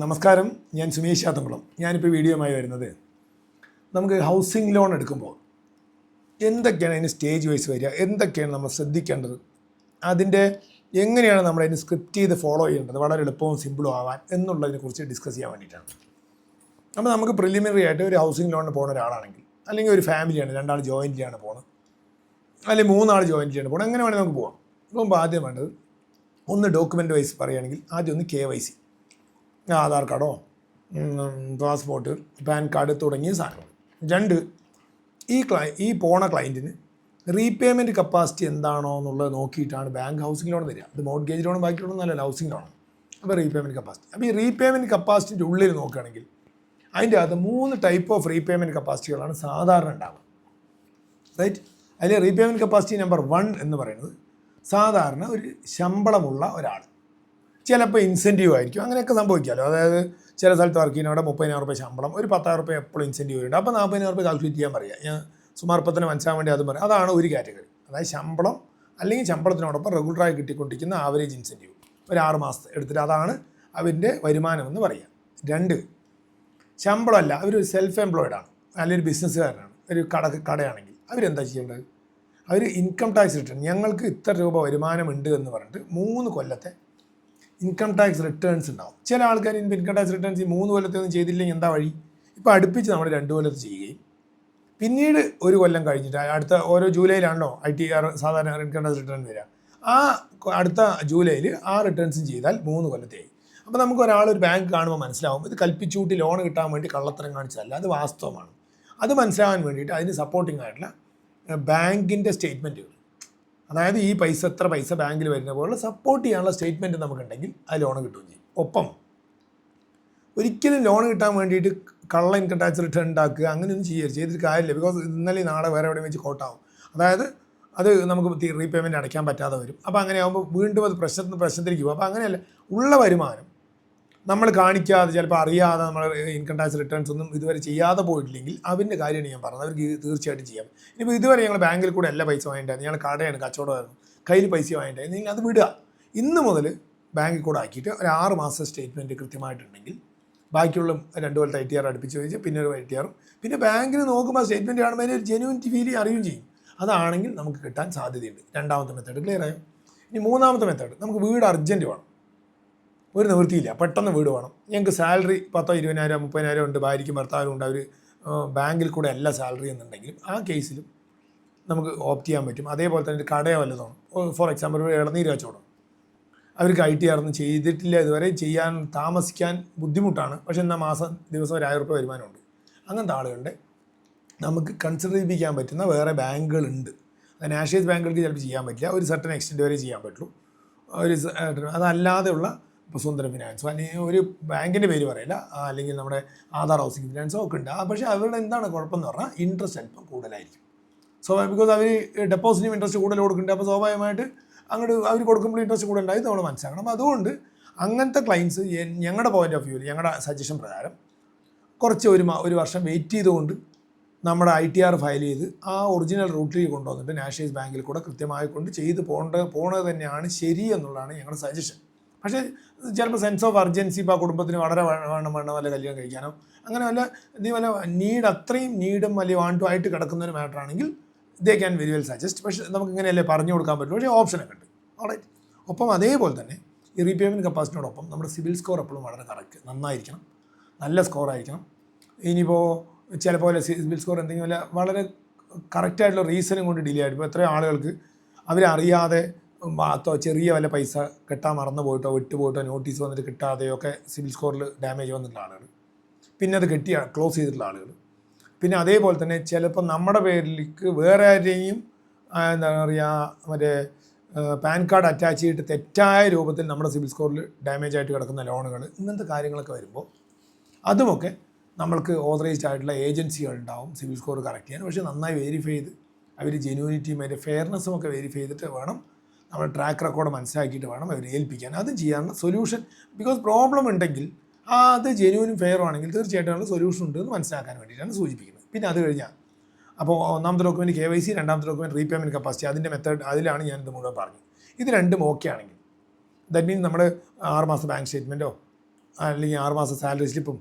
നമസ്കാരം, ഞാൻ സുമേഷ് ചാത്തംകുളം. ഞാനിപ്പോൾ വീഡിയോയുമായി വരുന്നത് നമുക്ക് ഹൗസിംഗ് ലോൺ എടുക്കുമ്പോൾ എന്തൊക്കെയാണ് അതിന് സ്റ്റേജ് വൈസ് വരിക, എന്തൊക്കെയാണ് നമ്മൾ ശ്രദ്ധിക്കേണ്ടത്, അതിൻ്റെ എങ്ങനെയാണ് നമ്മൾ അതിന് സ്ക്രിപ്റ്റ് ചെയ്ത് ഫോളോ ചെയ്യേണ്ടത് വളരെ എളുപ്പവും സിമ്പിളും ആവാൻ എന്നുള്ളതിനെക്കുറിച്ച് ഡിസ്കസ് ചെയ്യാൻ വേണ്ടിയിട്ടാണ്. അപ്പോൾ നമുക്ക് പ്രിലിമിനറി ആയിട്ട് ഒരു ഹൗസിംഗ് ലോണിന് പോകുന്ന ഒരാളാണെങ്കിൽ, അല്ലെങ്കിൽ ഒരു ഫാമിലിയാണ്, 2 ആൾ ജോയിൻ്റിലാണ് പോകുന്നത്, അല്ലെങ്കിൽ 3 ആൾ ജോയിൻ്റിലാണ് പോകുന്നത്, എങ്ങനെ വേണമെങ്കിൽ നമുക്ക് പോകാം. അപ്പോൾ ആദ്യം വേണ്ടത് ഒന്ന് ഡോക്യുമെൻ്റ് വൈസ് പറയുകയാണെങ്കിൽ ആദ്യം ഒന്ന് KYC, ആധാർ കാർഡോ പാസ്പോർട്ട് പാൻ കാർഡ് തുടങ്ങിയ സാധനങ്ങൾ. 2, ഈ പോണ ക്ലയൻറ്റിന് റീപേയ്മെൻറ്റ് കപ്പാസിറ്റി എന്താണോ എന്നുള്ളത് നോക്കിയിട്ടാണ് ബാങ്ക് ഹൗസിംഗ് ലോൺ തരിക. അത് മോർഗേജ് ലോണും ബാക്കി ലോണും നല്ല ഹൗസിംഗ് ലോണാണ്. അപ്പോൾ റീപേയ്മെൻറ്റ് കപ്പാസിറ്റി, അപ്പോൾ ഈ റീപേയ്മെൻറ്റ് കപ്പാസിറ്റിൻ്റെ ഉള്ളിൽ നോക്കുകയാണെങ്കിൽ അതിൻ്റെ അകത്ത് 3 ടൈപ്പ് ഓഫ് റീപേയ്മെൻറ്റ് കപ്പാസിറ്റികളാണ് സാധാരണ ഉണ്ടാവുക, റൈറ്റ്. അതിൽ റീപേയ്മെൻറ്റ് കപ്പാസിറ്റി നമ്പർ 1 എന്ന് പറയുന്നത് സാധാരണ ഒരു ശമ്പളമുള്ള ഒരാൾ, ചിലപ്പോൾ ഇൻസെൻറ്റീവ് ആയിരിക്കും, അങ്ങനെയൊക്കെ സംഭവിക്കാമല്ലോ. അതായത് ചില സ്ഥലത്ത് വർക്ക് ചെയ്യുന്നവിടെ 30,000 രൂപ ശമ്പളം, ഒരു 10,000 രൂപ എപ്പോഴും ഇൻസെൻറ്റീവ് വരുന്നുണ്ട്. അപ്പോൾ 40,000 രൂപ കാൽക്കുലേറ്റ് ചെയ്യാൻ പറയുക. ഞാൻ സുമാർപ്പത്തിന് മനസ്സിലാൻ വേണ്ടി അതും പറയാം. അതാണ് ഒരു കാറ്റഗറി. അതായത് ശമ്പളം അല്ലെങ്കിൽ ശമ്പളത്തിനോടൊപ്പം റെഗുലറായി കിട്ടിക്കൊണ്ടിരിക്കുന്ന ആവറേജ് ഇൻസെൻറ്റീവ് ഒരു 6 മാസത്തെ എടുത്തിട്ട് അതാണ് അവരുടെ വരുമാനം എന്ന് പറയുക. 2, ശമ്പളമല്ല, അവർ സെൽഫ് എംപ്ലോയിഡാണ്, അല്ലെങ്കിൽ ഒരു ബിസിനസ്സുകാരനാണ്, ഒരു കടയാണെങ്കിൽ അവരെന്താ ചെയ്യേണ്ടത്? അവർ ഇൻകം ടാക്സ് റിട്ടേൺ, ഞങ്ങൾക്ക് ഇത്ര രൂപ വരുമാനമുണ്ട് എന്ന് പറഞ്ഞിട്ട് 3 കൊല്ലത്തെ ഇൻകം ടാക്സ് റിട്ടേൺസ് ഉണ്ടാവും. ചില ആൾക്കാർ ഇൻകം ടാക്സ് റിട്ടേൺസ് ഈ 3 കൊല്ലത്തെ ഒന്നും ചെയ്തില്ലെങ്കിൽ എന്താ വഴി? ഇപ്പോൾ അടുപ്പിച്ച് നമ്മൾ 2 കൊല്ലത്ത് ചെയ്യുകയും പിന്നീട് 1 കൊല്ലം കഴിഞ്ഞിട്ട് അടുത്ത ഓരോ ജൂലൈയിലാണല്ലോ ITR സാധാരണ ഇൻകം ടാക്സ് റിട്ടേൺ വരിക, ആ അടുത്ത ജൂലൈയിൽ ആ റിട്ടേൺസും ചെയ്താൽ 3 കൊല്ലത്തെയായി. അപ്പോൾ നമുക്ക് ഒരു ബാങ്ക് കാണുമ്പോൾ മനസ്സിലാവും ഇത് കൽപ്പിച്ചൂട്ടി ലോൺ കിട്ടാൻ വേണ്ടി കള്ളത്തരം കാണിച്ചതല്ല, അത് വാസ്തവമാണ്. അത് മനസ്സിലാകാൻ വേണ്ടിയിട്ട് അതിന് സപ്പോർട്ടിംഗ് ആയിട്ടുള്ള ബാങ്കിൻ്റെ സ്റ്റേറ്റ്മെൻറ്റുകൾ, അതായത് ഈ എത്ര പൈസ ബാങ്കിൽ വരുന്ന പോലുള്ള സപ്പോർട്ട് ചെയ്യാനുള്ള സ്റ്റേറ്റ്മെൻറ്റ് നമുക്കുണ്ടെങ്കിൽ ആ ലോൺ കിട്ടുകയും ചെയ്യും. ഒപ്പം ഒരിക്കലും ലോൺ കിട്ടാൻ വേണ്ടിയിട്ട് കള്ള ഇൻകം ടാക്സ് റിട്ടേൺ ഉണ്ടാക്കുക അങ്ങനെയൊന്നും ചെയ്തിട്ട് കാര്യമില്ല. ബിക്കോസ് ഇന്നലെ നാളെ വേറെ എവിടെയും വെച്ച് കോട്ടാവും. അതായത് അത് നമുക്ക് റീപേയ്മെൻറ്റ് അടയ്ക്കാൻ പറ്റാതെ വരും. അപ്പോൾ അങ്ങനെ ആകുമ്പോൾ വീണ്ടും അത് പ്രശ്നത്തിലേക്ക് പോകും. അപ്പോൾ അങ്ങനെയല്ല, ഉള്ള വരുമാനം നമ്മൾ കാണിക്കാതെ ചിലപ്പോൾ അറിയാതെ നമ്മൾ ഇൻകം ടാക്സ് റിട്ടേൺസ് ഒന്നും ഇതുവരെ ചെയ്യാതെ പോയിട്ടില്ലെങ്കിൽ അതിൻ്റെ കാര്യമാണ് ഞാൻ പറഞ്ഞത്. അവർക്ക് തീർച്ചയായിട്ടും ചെയ്യാം. ഇനിയിപ്പോൾ ഇതുവരെ ഞങ്ങൾ ബാങ്കിൽ കൂടെ എല്ലാ പൈസ വാങ്ങിയിട്ടായിരുന്നു, ഞങ്ങൾ കടയാണ്, കച്ചവടമായിരുന്നു, കയ്യിൽ പൈസ വാങ്ങിയിട്ടായിരുന്നു, നിങ്ങൾ അത് വിടുക. ഇന്ന് മുതൽ ബാങ്കിൽ കൂടെ ആക്കിയിട്ട് ഒരു 6 മാസം സ്റ്റേറ്റ്മെൻറ്റ് കൃത്യമായിട്ടുണ്ടെങ്കിൽ ബാക്കിയുള്ള 2 കൊല്ലത്തെ ITR അടുപ്പിച്ച് വെച്ച് പിന്നെ ഒരു ITR, പിന്നെ ബാങ്കിൽ നോക്കുമ്പോൾ സ്റ്റേറ്റ്മെൻറ്റ് കാണുമ്പോൾ അതിന് ഒരു ജെന്യൂനിറ്റി ഫീൽ അറിയുകയും ചെയ്യും. അതാണെങ്കിൽ നമുക്ക് കിട്ടാൻ സാധ്യതയുണ്ട്. 2ാമത്തെ മെത്തേഡ് ക്ലിയർ ആയോ? ഇനി 3ാമത്തെ മെത്തേഡ്, നമുക്ക് വീട് അർജൻറ്റ് വേണം, ഒരു നിവൃത്തിയില്ല, പെട്ടെന്ന് വീട് വേണം, ഞങ്ങൾക്ക് സാലറി 10,000 20,000 30,000 ഉണ്ട്, ഭാര്യയ്ക്കും ഭർത്താവിനും ഉണ്ട്, അവർ ബാങ്കിൽ കൂടെ അല്ല സാലറി എന്നുണ്ടെങ്കിലും ആ കേസിലും നമുക്ക് ഓപ്റ്റ് ചെയ്യാൻ പറ്റും. അതേപോലെ തന്നെ ഒരു കടയോ വല്ലതാണ്, ഫോർ എക്സാമ്പിൾ ഒരു ഇളനീര് കച്ചവടം, അവർക്ക് ITR ഒന്നും ചെയ്തിട്ടില്ല, ഇതുവരെ ചെയ്യാൻ താമസിക്കാൻ ബുദ്ധിമുട്ടാണ്, പക്ഷേ എന്നാൽ ദിവസം 1,000 രൂപ വരുമാനമുണ്ട്. അങ്ങനത്തെ ആളുകളുടെ നമുക്ക് കൺസിഡർ ചെയ്യിപ്പിക്കാൻ പറ്റുന്ന വേറെ ബാങ്കുകളുണ്ട്. അത് നാഷണലൈസ് ബാങ്കുകൾക്ക് ചിലപ്പോൾ ചെയ്യാൻ പറ്റില്ല, ഒരു സർട്ടൻ എക്സ്റ്റെൻറ്റ് വരെ ചെയ്യാൻ പറ്റുള്ളൂ. അതല്ലാതെയുള്ള ഇപ്പോൾ സുന്ദരം ഫിനാൻസോ അല്ലെങ്കിൽ ഒരു ബാങ്കിൻ്റെ പേര് പറയില്ല, അല്ലെങ്കിൽ നമ്മുടെ ആധാർ ഹൗസിംഗ് ഫിനാൻസോ ഒക്കെ ഉണ്ട്. പക്ഷേ അവരുടെ എന്താണ് കുഴപ്പമെന്ന് പറഞ്ഞാൽ ഇൻട്രസ്റ്റ് അല്പം കൂടുതലായിരിക്കും. ബിക്കോസ് അവർ ഡെപ്പോസിറ്റിനും ഇൻട്രസ്റ്റ് കൂടുതൽ കൊടുക്കുന്നുണ്ട്. അപ്പോൾ സ്വാഭാവികമായിട്ട് അങ്ങോട്ട് അവർ കൊടുക്കുമ്പോൾ ഇൻട്രസ്റ്റ് കൂടുതലുണ്ടായി നമ്മൾ മനസ്സിലാക്കണം. അതുകൊണ്ട് അങ്ങനത്തെ ക്ലയൻസ് ഞങ്ങളുടെ പോയിൻ്റ് ഓഫ് വ്യൂവിൽ, ഞങ്ങളുടെ സജഷൻ പ്രകാരം കുറച്ച് ഒരു വർഷം വെയിറ്റ് ചെയ്തുകൊണ്ട് നമ്മുടെ ITR ഫയൽ ചെയ്ത് ആ ഒറിജിനൽ റൂട്ടിൽ കൊണ്ടുവന്നിട്ട് നാഷണലൈസ് ബാങ്കിൽ കൂടെ കൃത്യമായി കൊണ്ട് ചെയ്ത് പോണത് തന്നെയാണ് ശരി എന്നുള്ളതാണ് ഞങ്ങളുടെ സജഷൻ. പക്ഷേ ചിലപ്പോൾ സെൻസ് ഓഫ് അർജൻസി ഇപ്പോൾ ആ കുടുംബത്തിന് വളരെ വേണം വല്ല കല്യാണം കഴിക്കാനോ അങ്ങനെ വല്ല അത്രയും നീഡും വലിയ വാണ്ടും ആയിട്ട് കിടക്കുന്ന ഒരു മാറ്റർ ആണെങ്കിൽ they can very well suggest. പക്ഷേ നമുക്ക് ഇങ്ങനെയല്ലേ പറഞ്ഞു കൊടുക്കാൻ പറ്റും, പക്ഷേ ഓപ്ഷനൊക്കെ ഉണ്ട്. ഓൾറൈറ്റ്. ഒപ്പം അതേപോലെ തന്നെ ഈ റീപേയ്മെൻറ്റ് കപ്പാസിറ്റിയോടൊപ്പം നമ്മുടെ സിവിൽ സ്കോർ എപ്പോഴും വളരെ നന്നായിരിക്കണം, നല്ല സ്കോർ ആയിരിക്കണം. ഇനിയിപ്പോൾ ചിലപ്പോൾ സിവിൽ സ്കോർ എന്തെങ്കിലും വളരെ കറക്റ്റായിട്ടുള്ള റീസണും കൊണ്ട് ഡിലേ ആയിട്ട്, ഇപ്പോൾ എത്രയോ ആളുകൾക്ക് അവരറിയാതെ ചെറിയ വല്ല പൈസ കെട്ടാൻ മറന്നു പോയിട്ടോ വിട്ടുപോയിട്ടോ നോട്ടീസ് വന്നിട്ട് കിട്ടാതെയോ ഒക്കെ സിവിൽ സ്കോറിൽ ഡാമേജ് വന്നിട്ടുള്ള ആളുകൾ, പിന്നെ അത് ക്ലോസ് ചെയ്തിട്ടുള്ള ആളുകൾ, പിന്നെ അതേപോലെ തന്നെ ചിലപ്പോൾ നമ്മുടെ പേരിലേക്ക് വേറെ ആരെയും എന്താ പറയുക പാൻ കാർഡ് അറ്റാച്ച് ചെയ്തിട്ട് തെറ്റായ രൂപത്തിൽ നമ്മുടെ സിവിൽ സ്കോറിൽ ഡാമേജ് ആയിട്ട് കിടക്കുന്ന ലോണുകൾ, ഇങ്ങനത്തെ കാര്യങ്ങളൊക്കെ വരുമ്പോൾ അതുമൊക്കെ നമ്മൾക്ക് ഓതറൈസ്ഡ് ആയിട്ടുള്ള ഏജൻസികൾ ഉണ്ടാവും സിവിൽ സ്കോർ കറക്റ്റ് ചെയ്യാൻ. പക്ഷേ നന്നായി വെരിഫൈ ചെയ്ത് അവർ ജെന്യൂനിറ്റിയും അതിൻ്റെ ഫെയർനെസ്സും ഒക്കെ വെരിഫൈ ചെയ്തിട്ട് വേണം, നമ്മൾ ട്രാക്ക് റെക്കോർഡ് മനസ്സിലാക്കിയിട്ട് വേണം അവർ ഏൽപ്പിക്കാൻ. അതും ചെയ്യാനുള്ള സൊല്യൂഷൻ, ബിക്കോസ് പ്രോബ്ലം ഉണ്ടെങ്കിൽ അത് ജെന്യൂനും ഫെയറും ആണെങ്കിൽ തീർച്ചയായിട്ടും അതിനുള്ള സൊല്യൂഷൻ ഉണ്ട് എന്ന് മനസ്സിലാക്കാൻ വേണ്ടിയിട്ടാണ് സൂചിപ്പിക്കുന്നത്. പിന്നെ അത് കഴിഞ്ഞാൽ അപ്പോൾ 1ാമത്തെ ഡോക്യുമെൻറ്റ് KYC, 2ാമത്തെ ഡോക്യുമെൻറ്റ് റീപേയ്മെൻറ്റ് കപ്പാസിറ്റി, അതിൻ്റെ മെത്തേഡ് അതിലാണ് ഞാനിത് മുഴുവൻ പറഞ്ഞത്. ഇത് രണ്ടും ഓക്കെ ആണെങ്കിൽ ദാറ്റ് മീൻസ് നമ്മൾ 6 മാസം ബാങ്ക് സ്റ്റേറ്റ്മെൻറ്റോ അല്ലെങ്കിൽ 6 മാസം സാലറി സ്ലിപ്പും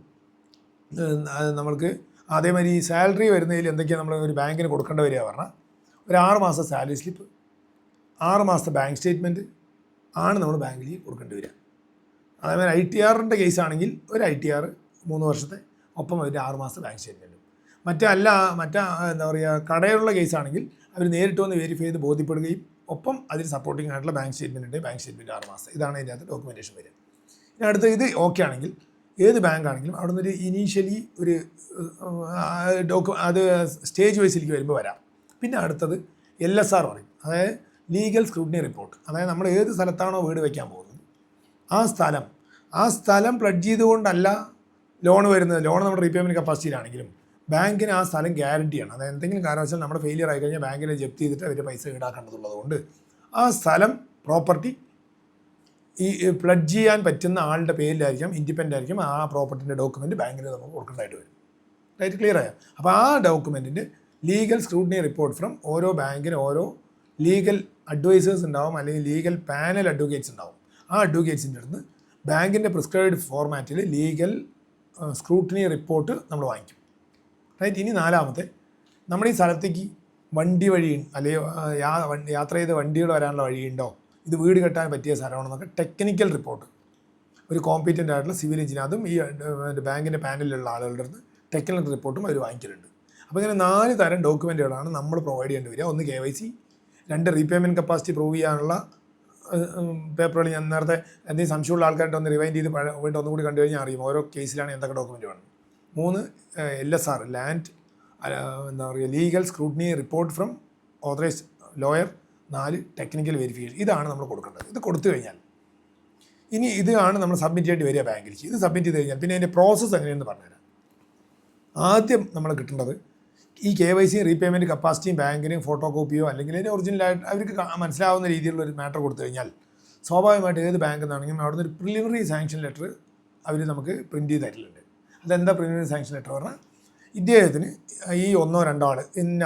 നമ്മൾക്ക് അതേമാതിരി ഈ സാലറി വരുന്നതിൽ എന്തൊക്കെയാണ് നമ്മൾ ഒരു ബാങ്കിന് കൊടുക്കേണ്ട വരിക പറഞ്ഞാൽ ഒരു 6 മാസം സാലറി സ്ലിപ്പ്, 6 മാസത്തെ ബാങ്ക് സ്റ്റേറ്റ്മെൻറ്റ് ആണ് നമ്മൾ ബാങ്കിൽ കൊടുക്കേണ്ടി വരിക. അതേമാതിരി ITR കേസാണെങ്കിൽ ഒരു ITR 3 വർഷത്തെ, ഒപ്പം ഒരു 6 മാസത്തെ ബാങ്ക് സ്റ്റേറ്റ്മെൻറ്റും. മറ്റേ എന്താ പറയുക, കടയിലുള്ള കേസാണെങ്കിൽ അവർ നേരിട്ട് വന്ന് വെരിഫൈ ചെയ്ത് ബോധ്യപ്പെടുകയും ഒപ്പം അതിന് സപ്പോർട്ടിംഗ് ആയിട്ടുള്ള ബാങ്ക് സ്റ്റേറ്റ്മെൻറ്റ് ഉണ്ട്, ബാങ്ക് സ്റ്റേറ്റ്മെൻറ്റ് 6 മാസം. ഇതാണ് ഇതിൻ്റെ അകത്ത് ഡോക്യുമെൻറ്റേഷൻ വരിക. ഇനി അടുത്ത ഇത് ഓക്കെ ആണെങ്കിൽ ഏത് ബാങ്ക് ആണെങ്കിലും അവിടെ നിന്നൊരു ഇനീഷ്യലി ഒരു അത് സ്റ്റേജ് വൈസിലേക്ക് വരുമ്പോൾ വരാം. പിന്നെ അടുത്തത് LSR പറയും, അതായത് ലീഗൽ സ്ക്രൂട്ടിനി റിപ്പോർട്ട്. അതായത് നമ്മൾ ഏത് സ്ഥലത്താണോ വീട് വയ്ക്കാൻ പോകുന്നത് ആ സ്ഥലം പ്ലഡ്ജ് ചെയ്തുകൊണ്ടല്ല ലോൺ വരുന്നത്. ലോൺ നമ്മുടെ റീപേയ്മെൻറ്റ് കപ്പാസിറ്റിയിലാണെങ്കിലും ബാങ്കിന് ആ സ്ഥലം ഗ്യാരണ്ടി ആണ്. അതായത് എന്തെങ്കിലും കാരണവശാൽ നമ്മുടെ ഫെയിലിയർ ആയി കഴിഞ്ഞാൽ ബാങ്കിനെ ജപ്തി ചെയ്തിട്ട് അവർ പൈസ ഈടാക്കേണ്ടതുള്ളത് കൊണ്ട് ആ സ്ഥലം പ്രോപ്പർട്ടി ഈ പ്ലഡ്ജ് ചെയ്യാൻ പറ്റുന്ന ആളുടെ പേരിലായിരിക്കും, ഇൻഡിപെൻഡൻ്റ് ആയിരിക്കും ആ പ്രോപ്പർട്ടിൻ്റെ ഡോക്യുമെൻറ്റ് ബാങ്കിന് നമുക്ക് കൊടുക്കേണ്ടതായിട്ട് വരും. റൈറ്റ്, ക്ലിയർ ആയോ? അപ്പോൾ ആ ഡോക്യുമെൻറ്റിൻ്റെ ലീഗൽ സ്ക്രൂട്ടിനി റിപ്പോർട്ട് ഫ്രം ഓരോ ബാങ്കിന് ഓരോ ലീഗൽ അഡ്വൈസേഴ്സ് ഉണ്ടാവും, അല്ലെങ്കിൽ ലീഗൽ പാനൽ അഡ്വക്കേറ്റ്സ് ഉണ്ടാവും. ആ അഡ്വക്കേറ്റ്സിൻ്റെ അടുത്ത് ബാങ്കിൻ്റെ പ്രിസ്ക്രൈബ്ഡ് ഫോർമാറ്റിൽ ലീഗൽ സ്ക്രൂട്ടിനി റിപ്പോർട്ട് നമ്മൾ വാങ്ങിക്കും. റൈറ്റ്. ഇനി നാലാമത്തെ, നമ്മുടെ ഈ സ്ഥലത്തേക്ക് വണ്ടി വഴി അല്ലെങ്കിൽ യാത്ര ചെയ്ത് വണ്ടികൾ വരാനുള്ള വഴിയുണ്ടോ, ഇത് വീട് കെട്ടാൻ പറ്റിയ സ്ഥലമാണെന്നൊക്കെ ടെക്നിക്കൽ റിപ്പോർട്ട് ഒരു കോമ്പീറ്റൻ്റ് ആയിട്ടുള്ള സിവിൽ എഞ്ചിനീയർ, അതും ഈ ബാങ്കിൻ്റെ പാനലിലുള്ള ആളുകളുടെ അടുത്ത് ടെക്നിക്കൽ റിപ്പോർട്ടും അവർ വാങ്ങിക്കലുണ്ട്. അപ്പോൾ ഇങ്ങനെ 4 തരം ഡോക്യുമെൻറ്റുകളാണ് നമ്മൾ പ്രൊവൈഡ് ചെയ്യേണ്ടി വരിക. ഒന്ന് KYC, 2 റീപേയ്മെൻറ്റ് കപ്പാസിറ്റി പ്രൂവ് ചെയ്യാനുള്ള പേപ്പറുകൾ. ഞാൻ നേരത്തെ എന്തെങ്കിലും സംശയമുള്ള ആൾക്കാരുടെ ഒന്ന് റിവൈൻഡ് ചെയ്ത് വീണ്ടും ഒന്നുകൂടി കണ്ടു കഴിഞ്ഞാൽ അറിയും ഓരോ കേസിലാണ് എന്തൊക്കെ ഡോക്യുമെൻറ്റ് വേണം. 3 LSR ലാൻഡ് എന്താ പറയുക legal scrutiny report from authorised lawyer. 4 technical verification. ഇതാണ് നമ്മൾ കൊടുക്കേണ്ടത്. ഇത് കൊടുത്തു കഴിഞ്ഞാൽ ഇനി ഇതാണ് നമ്മൾ സബ്മിറ്റ് ചെയ്യേണ്ടി വരിക ബാങ്കിലേക്ക്. ഇത് സബ്മിറ്റ് ചെയ്ത് കഴിഞ്ഞാൽ പിന്നെ അതിൻ്റെ പ്രോസസ്സ് എങ്ങനെയെന്ന് പറഞ്ഞുതരാം. ആദ്യം നമ്മൾ കിട്ടേണ്ടത് ഈ KYC റീപേയ്മെൻറ്റ് കപ്പാസിറ്റിയും ബാങ്കിന് ഫോട്ടോ കോപ്പിയോ അല്ലെങ്കിൽ അതിൻ്റെ ഒറിജിനലായിട്ട് അവർക്ക് മനസ്സിലാവുന്ന രീതിയിലുള്ള ഒരു മാറ്റർ കൊടുത്തു കഴിഞ്ഞാൽ സ്വാഭാവികമായിട്ട് ഏത് ബാങ്കിൽ നിന്നാണെങ്കിലും അവിടെ നിന്ന് ഒരു പ്രിലിമിനറി സാങ്ഷൻ ലെറ്റർ അവർ നമുക്ക് പ്രിൻറ്റ് ചെയ്ത് തരലുണ്ട്. അതെന്താ പ്രിലിമിനറി സാങ്ഷൻ ലെറ്റർ പറഞ്ഞാൽ ഇദ്ദേഹത്തിന് ഈ 1 or 2 ആൾ ഇന്ന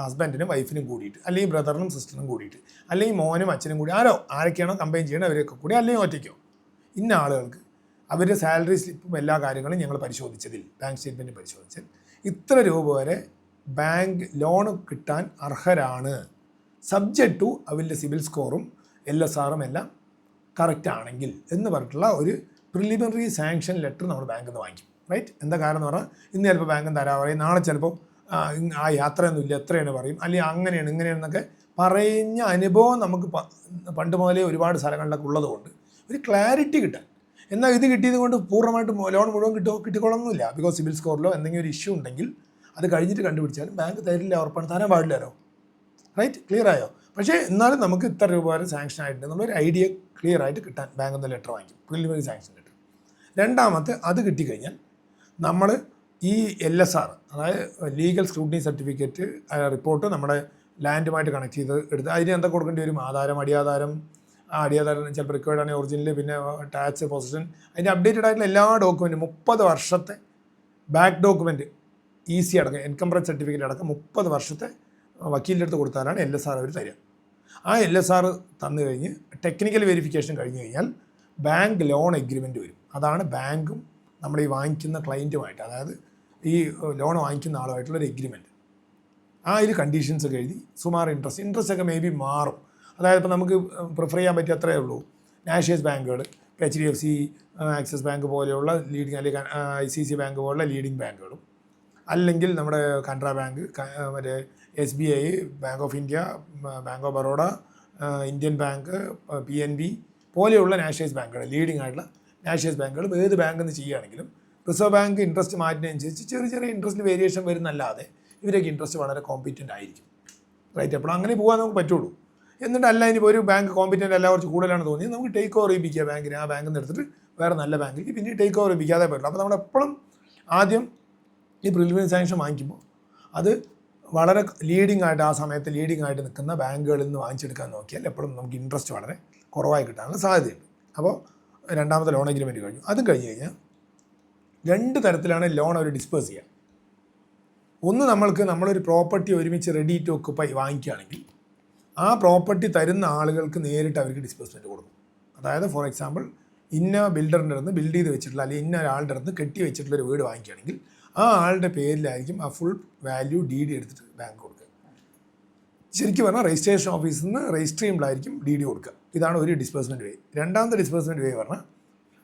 ഹസ്ബൻഡിനും വൈഫിനും കൂടിയിട്ട്, അല്ലെങ്കിൽ ബ്രദറിനും സിസ്റ്ററിനും കൂടിയിട്ട്, അല്ലെങ്കിൽ മോനും അച്ഛനും കൂടി ആരൊക്കെയാണോ കമ്പൈൻ ചെയ്യണം അവരൊക്കെ കൂടി, അല്ലെങ്കിൽ ഒറ്റയ്ക്കോ ഇന്ന ആളുകൾക്ക് അവരുടെ സാലറി സ്ലിപ്പും എല്ലാ കാര്യങ്ങളും ഞങ്ങൾ പരിശോധിച്ചതിൽ, ബാങ്ക് സ്റ്റേറ്റ്മെൻറ്റ് പരിശോധിച്ചതിൽ ഇത്ര രൂപ വരെ ബാങ്ക് ലോൺ കിട്ടാൻ അർഹരാണ്, സബ്ജക്റ്റ് ടു അവരുടെ സിബിൽ സ്കോറും LSRും എല്ലാം കറക്റ്റ് ആണെങ്കിൽ എന്ന് പറഞ്ഞിട്ടുള്ള ഒരു പ്രിലിമിനറി സാങ്ഷൻ ലെറ്റർ നമ്മൾ ബാങ്കിൽ നിന്ന് വാങ്ങിക്കും. റൈറ്റ്. എന്താ കാരണം എന്ന് പറഞ്ഞാൽ ഇന്ന് ചിലപ്പോൾ ബാങ്കിൽ തരാൻ പറയും, നാളെ ചിലപ്പോൾ ആ യാത്രയൊന്നുമില്ല എത്രയാണ് പറയും, അല്ലെങ്കിൽ അങ്ങനെയാണ് ഇങ്ങനെയാണെന്നൊക്കെ പറഞ്ഞ അനുഭവം നമുക്ക് പണ്ട് മുതലേ ഒരുപാട് സ്ഥലങ്ങളിലൊക്കെ ഉള്ളതുകൊണ്ട് ഒരു ക്ലാരിറ്റി കിട്ടാൻ. എന്നാൽ ഇത് കിട്ടിയത് കൊണ്ട് പൂർണ്ണമായിട്ടും ലോൺ മുഴുവൻ കിട്ടിക്കൊള്ളണമെന്നില്ല. ബിക്കോസ് സിബിൽ സ്കോറിലോ എന്തെങ്കിലും ഒരു ഇഷ്യൂ ഉണ്ടെങ്കിൽ അത് കഴിഞ്ഞിട്ട് കണ്ടുപിടിച്ചാലും ബാങ്ക് തരില്ല, ഉറപ്പാണ്, തരാൻ പാടില്ലല്ലോ. റൈറ്റ്, ക്ലിയർ ആയോ? പക്ഷേ എന്നാലും നമുക്ക് ഇത്ര രൂപ വരെ സാങ്ഷൻ ആയിട്ടുണ്ടെന്നുള്ളൊരു ഐഡിയ ക്ലിയർ ആയിട്ട് കിട്ടാൻ ബാങ്കിൽ നിന്ന് ലെറ്റർ വാങ്ങിക്കും, പ്രിലിമിനറി സാങ്ഷൻ ലെറ്റർ. രണ്ടാമത്തെ അത് കിട്ടിക്കഴിഞ്ഞാൽ നമ്മൾ ഈ LSR അതായത് ലീഗൽ സ്ക്രൂട്ടിനി സർട്ടിഫിക്കറ്റ് റിപ്പോർട്ട് നമ്മുടെ ലാൻഡുമായിട്ട് കണക്ട് ചെയ്ത് എടുത്ത് അതിന് എന്താ കൊടുക്കേണ്ടി വരും? ആധാരം, അടിയാധാരം ചിലപ്പോൾ റിക്വയർഡ് ആണെങ്കിൽ ഒറിജിനൽ, പിന്നെ ടാക്സ്, പൊസിഷൻ, അതിൻ്റെ അപ്ഡേറ്റഡ് ആയിട്ടുള്ള എല്ലാ ഡോക്യുമെൻറ്റും 30 വർഷത്തെ ബാക്ക് ഡോക്യുമെൻറ്റ് EC അടക്കം ഇൻകം ടാക്സ് സർട്ടിഫിക്കറ്റ് അടക്കം 30 വർഷത്തെ വക്കീലിൻ്റെ അടുത്ത് കൊടുത്താലാണ് LSR അവർ തരിക. ആ LSR തന്നു കഴിഞ്ഞ് ടെക്നിക്കൽ വെരിഫിക്കേഷൻ കഴിഞ്ഞ് കഴിഞ്ഞാൽ ബാങ്ക് ലോൺ എഗ്രിമെൻറ്റ് വരും. അതാണ് ബാങ്കും നമ്മൾ ഈ വാങ്ങിക്കുന്ന ക്ലയൻറ്റുമായിട്ട്, അതായത് ഈ ലോൺ വാങ്ങിക്കുന്ന ആളുമായിട്ടുള്ളൊരു എഗ്രിമെൻറ്റ്. അതിൽ കണ്ടീഷൻസ് ഒക്കെ എഴുതി സുമാർ ഇൻട്രസ്റ്റ് ഒക്കെ മേ ബി മാറും. അതായത് ഇപ്പോൾ നമുക്ക് പ്രിഫർ ചെയ്യാൻ പറ്റിയ അത്രയേ ഉള്ളൂ. നാഷണലൈസ് ബാങ്കുകൾ, HDFC, ആക്സിസ് ബാങ്ക് പോലെയുള്ള ലീഡിങ്, അല്ലെങ്കിൽ ICICI ബാങ്ക് പോലുള്ള ലീഡിങ് ബാങ്കുകളും, അല്ലെങ്കിൽ നമ്മുടെ കാനറ ബാങ്ക്, മറ്റേ SBI, bank of India, bank of Baroda, Indian bank, PNB പോലെയുള്ള നാഷണലൈസ് ബാങ്കുകൾ, ലീഡിങ് ആയിട്ടുള്ള നാഷണലൈസ് ബാങ്കുകൾ ഏത് ബാങ്കിൽ നിന്ന് ചെയ്യുകയാണെങ്കിലും റിസർവ് ബാങ്ക് ഇൻട്രസ്റ്റ് മാറ്റുന്നതനുസരിച്ച് ചെറിയ ഇൻട്രസ്റ്റ് വേരിയേഷൻ വരുന്നല്ലാതെ ഇവരൊക്കെ ഇൻട്രസ്റ്റ് വളരെ കോമ്പീറ്റൻ്റ് ആയിരിക്കും. റൈറ്റ്. അപ്പോൾ അങ്ങനെ പോകാൻ നമുക്ക് പറ്റുള്ളൂ. എന്നിട്ടല്ല ഇനിയിപ്പോൾ ഒരു ബാങ്ക് കോമ്പീറ്റൻ്റ് അല്ല കുറച്ച് കൂടുതലാണ് തോന്നി നമുക്ക് ടേക്ക് ഓവർ ചെയ്യിപ്പിക്കുക ബാങ്കിന്, ആ ബാങ്കിൽ നിന്ന് എടുത്തിട്ട് വേറെ നല്ല ബാങ്കിലേക്ക് പിന്നെ ടേക്ക് ഓവർ ചെയ്യിപ്പിക്കാതെ പറ്റില്ല. അപ്പോൾ നമ്മളെപ്പോഴും ആദ്യം ഈ പ്രിലിമിനറി സാങ്ഷൻ വാങ്ങിക്കുമ്പോൾ അത് വളരെ ലീഡിങ് ആയിട്ട്, ആ സമയത്ത് ലീഡിങ് ആയിട്ട് നിൽക്കുന്ന ബാങ്കുകളിൽ നിന്ന് വാങ്ങിച്ചെടുക്കാൻ നോക്കിയാൽ എപ്പോഴും നമുക്ക് ഇൻട്രസ്റ്റ് വളരെ കുറവായി കിട്ടാനുള്ള സാധ്യതയുണ്ട്. അപ്പോൾ രണ്ടാമത്തെ ലോൺ എഗ്രിമെൻറ്റ് കഴിഞ്ഞു. അതും കഴിഞ്ഞ് കഴിഞ്ഞാൽ 2 തരത്തിലാണ് ലോൺ അവർ ഡിസ്പേഴ്സ് ചെയ്യുക. ഒന്ന്, നമ്മളൊരു പ്രോപ്പർട്ടി ഒരുമിച്ച് റെഡി ടു ഒക്കുപ്പൈ വാങ്ങിക്കുകയാണെങ്കിൽ ആ പ്രോപ്പർട്ടി തരുന്ന ആളുകൾക്ക് നേരിട്ട് അവർക്ക് ഡിസ്പേഴ്സ്മെൻറ്റ് കൊടുക്കും. അതായത് ഫോർ എക്സാമ്പിൾ ഇന്ന ബിൽഡറിൻ്റെ അടുത്ത് ബിൽഡ് ചെയ്ത് വെച്ചിട്ടുള്ള അല്ലെങ്കിൽ ഇന്ന ഒരാളുടെ അടുത്ത് കെട്ടി വെച്ചിട്ടുള്ളൊരു വീട് വാങ്ങിക്കുകയാണെങ്കിൽ ആ ആളുടെ പേരിലായിരിക്കും ആ ഫുൾ വാല്യൂ DD എടുത്തിട്ട് ബാങ്ക് കൊടുക്കുക. ശരിക്കും പറഞ്ഞാൽ രജിസ്ട്രേഷൻ ഓഫീസിൽ നിന്ന് രജിസ്റ്റർ ചെയ്യുമ്പോഴായിരിക്കും DD കൊടുക്കുക. ഇതാണ് ഒരു ഡിസ്ബേഴ്സ്മെൻറ്റ് വേ. രണ്ടാമത്തെ ഡിസ്ബേഴ്സ്മെൻറ്റ് വേ പറഞ്ഞാൽ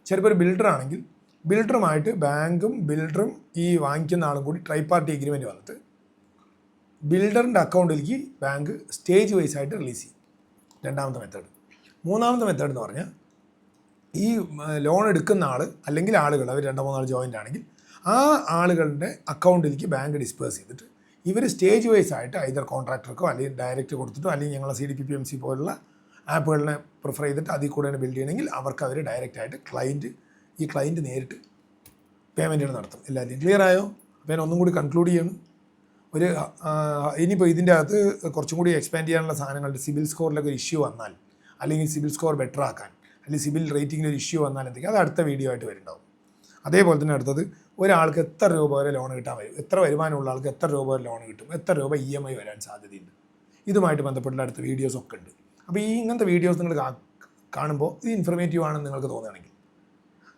ചിലപ്പോൾ ഒരു ബിൽഡറാണെങ്കിൽ ബിൽഡറുമായിട്ട് ബാങ്കും ബിൽഡറും ഈ വാങ്ങിക്കുന്ന ആളും കൂടി ട്രൈപാർട്ടി എഗ്രിമെൻറ്റ് വന്നിട്ട് ബിൽഡറിൻ്റെ അക്കൗണ്ടിലേക്ക് ബാങ്ക് സ്റ്റേജ് വൈസ് ആയിട്ട് റിലീസ് ചെയ്യും. രണ്ടാമത്തെ മെത്തേഡ്. മൂന്നാമത്തെ മെത്തേഡ് എന്ന് പറഞ്ഞാൽ ഈ ലോൺ എടുക്കുന്ന ആൾ അല്ലെങ്കിൽ ആളുകൾ അവർ 2-3 ആൾ ജോയിൻ്റ് ആണെങ്കിൽ ആ ആളുകളുടെ അക്കൗണ്ടിലേക്ക് ബാങ്ക് ഡിസ്പേഴ്സ് ചെയ്തിട്ട് ഇവർ സ്റ്റേജ് വൈസ് ആയിട്ട് ഐദർ കോൺട്രാക്ടർക്കോ അല്ലെങ്കിൽ ഡയറക്റ്റ് കൊടുത്തിട്ടോ അല്ലെങ്കിൽ ഞങ്ങളെ CDPPMC പോലുള്ള ആപ്പുകളിനെ പ്രിഫർ ചെയ്തിട്ട് അതിൽ കൂടെ ബിൽഡ് ചെയ്യണമെങ്കിൽ അവർക്ക് അവർ ഡയറക്റ്റായിട്ട് ക്ലയൻറ്റ് നേരിട്ട് പേയ്മെൻറ്റുകൾ നടത്തും. എല്ലാവരും ക്ലിയർ ആയോ? അപ്പോൾ ഞാൻ ഒന്നും കൂടി കൺക്ലൂഡ് ചെയ്യണം. ഇനിയിപ്പോൾ ഇതിൻ്റെ അകത്ത് കുറച്ചും കൂടി എക്സ്പാൻഡ് ചെയ്യാനുള്ള സാധനങ്ങളുടെ സിബിൽ സ്കോറിലൊക്കെ ഒരു ഇഷ്യൂ വന്നാൽ അല്ലെങ്കിൽ സിബിൽ സ്കോർ ബെറ്റർ ആക്കാൻ അല്ലെങ്കിൽ സിബിൽ റേറ്റിങ്ങിൽ ഒരു ഇഷ്യൂ വന്നാൽ എന്തെങ്കിലും അത് അടുത്ത വീഡിയോ ആയിട്ട് വരുന്നുണ്ടാവും. അതേപോലെ തന്നെ അടുത്തത് ഒരാൾക്ക് എത്ര രൂപ വരെ ലോൺ കിട്ടാൻ വരും, എത്ര വരുമാനമുള്ള ആൾക്ക് എത്ര രൂപ വരെ ലോൺ കിട്ടും, എത്ര രൂപ EMI വരാൻ സാധ്യതയുണ്ട്, ഇതുമായിട്ട് ബന്ധപ്പെട്ടുള്ള അടുത്ത വീഡിയോസൊക്കെ ഉണ്ട്. അപ്പോൾ ഇങ്ങനത്തെ വീഡിയോസ് നിങ്ങൾ കാണുമ്പോൾ ഇത് ഇൻഫർമേറ്റീവ് ആണെന്ന് നിങ്ങൾക്ക് തോന്നുകയാണെങ്കിൽ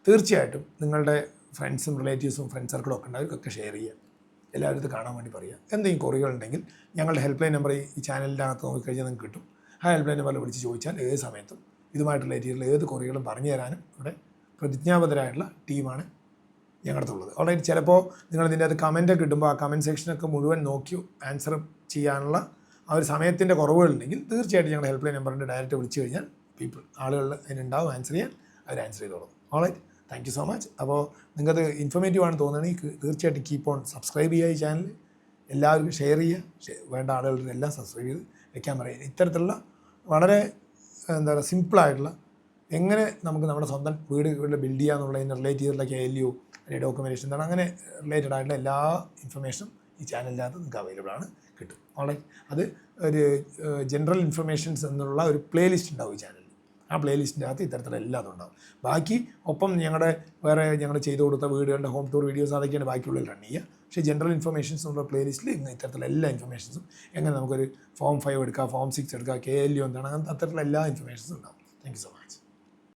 തീർച്ചയായിട്ടും നിങ്ങളുടെ ഫ്രണ്ട്സും റിലേറ്റീവ്സും ഫ്രണ്ട് സർക്കിളും ഒക്കെ ഉണ്ട്, അവർക്കൊക്കെ ഷെയർ ചെയ്യുക, എല്ലാവരും ഇത് കാണാൻ വേണ്ടി പറയുക. എന്തെങ്കിലും കുറവുകളുണ്ടെങ്കിൽ ഞങ്ങളുടെ ഹെൽപ്പ് ലൈൻ നമ്പർ ഈ ചാനലിൻ്റെ അകത്ത് നോക്കിക്കഴിഞ്ഞാൽ നിങ്ങൾക്ക് കിട്ടും. ആ ഹെൽപ്പ് ലൈൻ നമ്പറിൽ വിളിച്ച് ചോദിച്ചാൽ ഏത് സമയത്തും ഇതുമായിട്ട് റിലേറ്റ് ചെയ്തിട്ടുള്ള ഏത് കുറവുകളും പറഞ്ഞു തരാനും ഇവിടെ പ്രതിജ്ഞാബദ്ധരായിട്ടുള്ള ടീമാണ് ഞങ്ങളുടെ ഉള്ളത്. ഓൾറെഡി ചിലപ്പോൾ നിങ്ങൾ ഇതിൻ്റെ അത് കമൻറ്റൊക്കെ ഇടുമ്പോൾ ആ കമൻറ്റ് സെക്ഷനൊക്കെ മുഴുവൻ നോക്കി ആൻസർ ചെയ്യാനുള്ള ആ ഒരു സമയത്തിൻ്റെ കുറവുകളുണ്ടെങ്കിൽ തീർച്ചയായിട്ടും ഞങ്ങളുടെ ഹെൽപ്പ് ലൈൻ നമ്പറിൻ്റെ ഡയറക്റ്റ് വിളിച്ചു കഴിഞ്ഞാൽ ആളുകൾ അതിനുണ്ടാവും ആൻസർ ചെയ്യാൻ, അവർ ആൻസർ ചെയ്തോളും. All right, thank you so much. അപ്പോൾ നിങ്ങൾക്കത് ഇൻഫോർമേറ്റീവ് ആണ് തോന്നുകയാണെങ്കിൽ തീർച്ചയായിട്ടും കീപ്പ് ഓൺ സബ്സ്ക്രൈബ് ചെയ്യുക ഈ ചാനൽ, എല്ലാവർക്കും ഷെയർ ചെയ്യുക, വേണ്ട ആളുകളുടെ എല്ലാം സബ്സ്ക്രൈബ് ചെയ്ത് വെക്കാൻ പറയുക. ഇത്തരത്തിലുള്ള വളരെ എന്താ പറയുക സിമ്പിളായിട്ടുള്ള എങ്ങനെ നമുക്ക് നമ്മുടെ സ്വന്തം വീട് ബിൽഡ് ചെയ്യുക എന്നുള്ളതിന് റിലേറ്റ് ചെയ്തിട്ടുള്ള KLU അല്ലെങ്കിൽ ഡോക്യുമെൻറ്റേഷൻ എന്താണ് അങ്ങനെ റിലേറ്റഡ് ആയിട്ടുള്ള എല്ലാ ഇൻഫർമേഷനും ഈ ചാനലിനകത്ത് നിങ്ങൾക്ക് അവൈലബിൾ ആണ്, കിട്ടും. ഓൾറൈറ്റ്, അത് ഒരു ജനറൽ ഇൻഫർമേഷൻസ് എന്നുള്ള ഒരു പ്ലേലിസ്റ്റ് ഉണ്ടാവും ഈ ചാനലിൽ. ആ പ്ലേലിസ്റ്റിൻ്റെ അകത്ത് ഇത്തരത്തിലുള്ള എല്ലാതും ഉണ്ടാവും. ബാക്കി ഒപ്പം ഞങ്ങൾ ചെയ്തു കൊടുത്ത വീടുകളുടെ ഹോം ടൂർ വീഡിയോസ് അതൊക്കെയാണ് ബാക്കിയുള്ളിൽ റൺ ചെയ്യുക. പക്ഷേ ജനറൽ ഇൻഫർമേഷൻസ് എന്നുള്ള പ്ലേലിസ്റ്റിൽ ഇത്തരത്തിലുള്ള എല്ലാ ഇൻഫർമേഷൻസും എങ്ങനെ നമുക്കൊരു Form 5 എടുക്കുക, Form 6 എടുക്കുക, KLU എന്താണ്, അങ്ങനത്തെ അത്തരത്തിലുള്ള എല്ലാ ഇൻഫർമേഷൻസും ഉണ്ടാവും. Thank you so much.